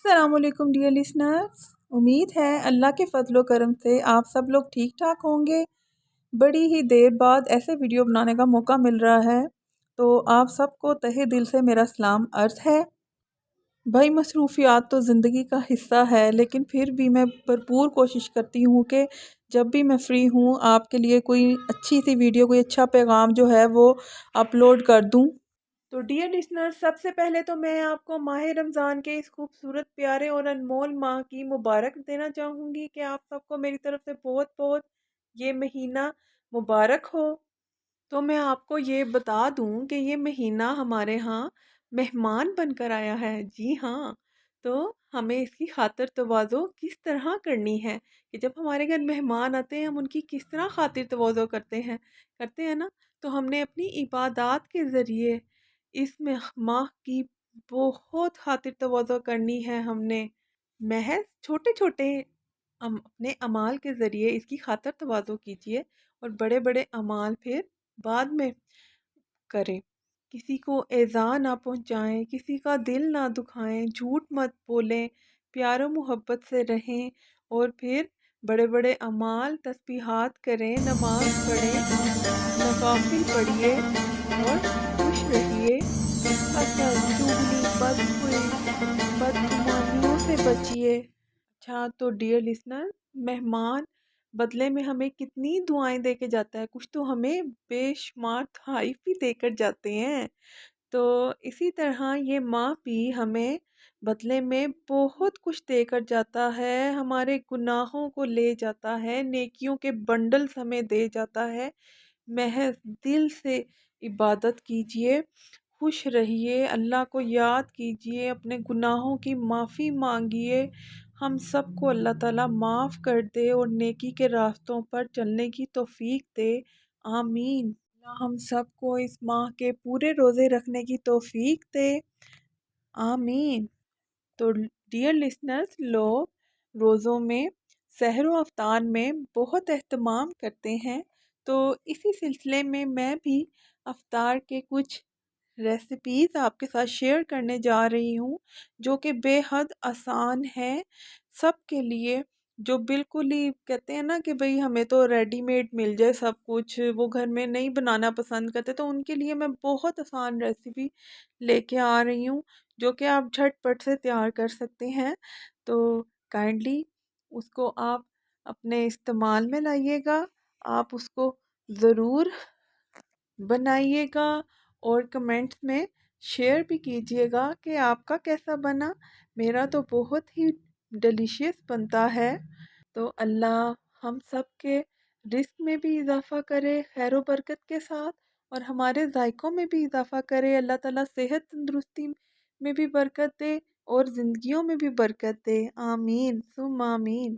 السلام علیکم dear listeners, امید ہے اللہ کے فضل و کرم سے آپ سب لوگ ٹھیک ٹھاک ہوں گے۔ بڑی ہی دیر بعد ایسے ویڈیو بنانے کا موقع مل رہا ہے تو آپ سب کو تہہ دل سے میرا سلام عرض ہے۔ بھائی مصروفیات تو زندگی کا حصہ ہے، لیکن پھر بھی میں بھرپور کوشش کرتی ہوں کہ جب بھی میں فری ہوں آپ کے لیے کوئی اچھی سی ویڈیو، کوئی اچھا پیغام جو ہے وہ اپلوڈ کر دوں۔ تو ڈیئر لسنر، سب سے پہلے تو میں آپ کو ماہ رمضان کے اس خوبصورت، پیارے اور انمول ماہ کی مبارک دینا چاہوں گی کہ آپ سب کو میری طرف سے بہت بہت یہ مہینہ مبارک ہو۔ تو میں آپ کو یہ بتا دوں کہ یہ مہینہ ہمارے ہاں مہمان بن کر آیا ہے، جی ہاں۔ تو ہمیں اس کی خاطر تواضع کس طرح کرنی ہے کہ جب ہمارے گھر مہمان آتے ہیں ہم ان کی کس طرح خاطر تواضع کرتے ہیں نا۔ تو ہم نے اپنی عبادات کے ذریعے اس ماہ کی بہت خاطر تواضع کرنی ہے۔ ہم نے محض چھوٹے چھوٹے اپنے اعمال کے ذریعے اس کی خاطر تواضع کیجیے، اور بڑے بڑے اعمال پھر بعد میں کریں۔ کسی کو ایذا نہ پہنچائیں، کسی کا دل نہ دکھائیں، جھوٹ مت بولیں، پیار و محبت سے رہیں، اور پھر بڑے بڑے اعمال، تسبیحات کریں، نماز پڑھیں، نوافل پڑھیے اور خوش رہیے۔ حسد، چغلی، بدخوئی، بدگمانیوں سے بچیے۔ اچھا تو ڈیئر لسنر، مہمان بدلے میں ہمیں کتنی دعائیں دے کے جاتا ہے، کچھ تو ہمیں بے شمار تحائف بھی دے کر جاتے ہیں۔ تو اسی طرح یہ ماں بھی ہمیں بدلے میں بہت کچھ دے کر جاتا ہے، ہمارے گناہوں کو لے جاتا ہے، نیکیوں کے بنڈلز ہمیں دے جاتا ہے۔ محض دل سے عبادت کیجئے، خوش رہیے، اللہ کو یاد کیجئے، اپنے گناہوں کی معافی مانگیے۔ ہم سب کو اللہ تعالیٰ معاف کر دے اور نیکی کے راستوں پر چلنے کی توفیق دے، آمین۔ اللہ ہم سب کو اس ماہ کے پورے روزے رکھنے کی توفیق دے، آمین۔ تو ڈیئر لسنرز، لوگ روزوں میں سحر و افطار میں بہت اہتمام کرتے ہیں، تو اسی سلسلے میں میں بھی افطار کے کچھ ریسیپیز آپ کے ساتھ شیئر کرنے جا رہی ہوں، جو کہ بے حد آسان ہے سب کے لیے، جو بالکل ہی کہتے ہیں نا کہ بھئی ہمیں تو ریڈی میڈ مل جائے سب کچھ، وہ گھر میں نہیں بنانا پسند کرتے، تو ان کے لیے میں بہت آسان ریسیپی لے کے آ رہی ہوں جو کہ آپ جھٹ پٹ سے تیار کر سکتے ہیں۔ تو کائنڈلی اس کو آپ اپنے استعمال میں لائیے گا، آپ اس کو ضرور بنائیے گا، اور کمنٹس میں شیئر بھی کیجیے گا کہ آپ کا کیسا بنا۔ میرا تو بہت ہی ڈیلیشیس بنتا ہے۔ تو اللہ ہم سب کے رزق میں بھی اضافہ کرے خیر و برکت کے ساتھ، اور ہمارے ذائقوں میں بھی اضافہ کرے۔ اللہ تعالیٰ صحت تندرستی میں بھی برکت دے اور زندگیوں میں بھی برکت دے، آمین ثم آمین۔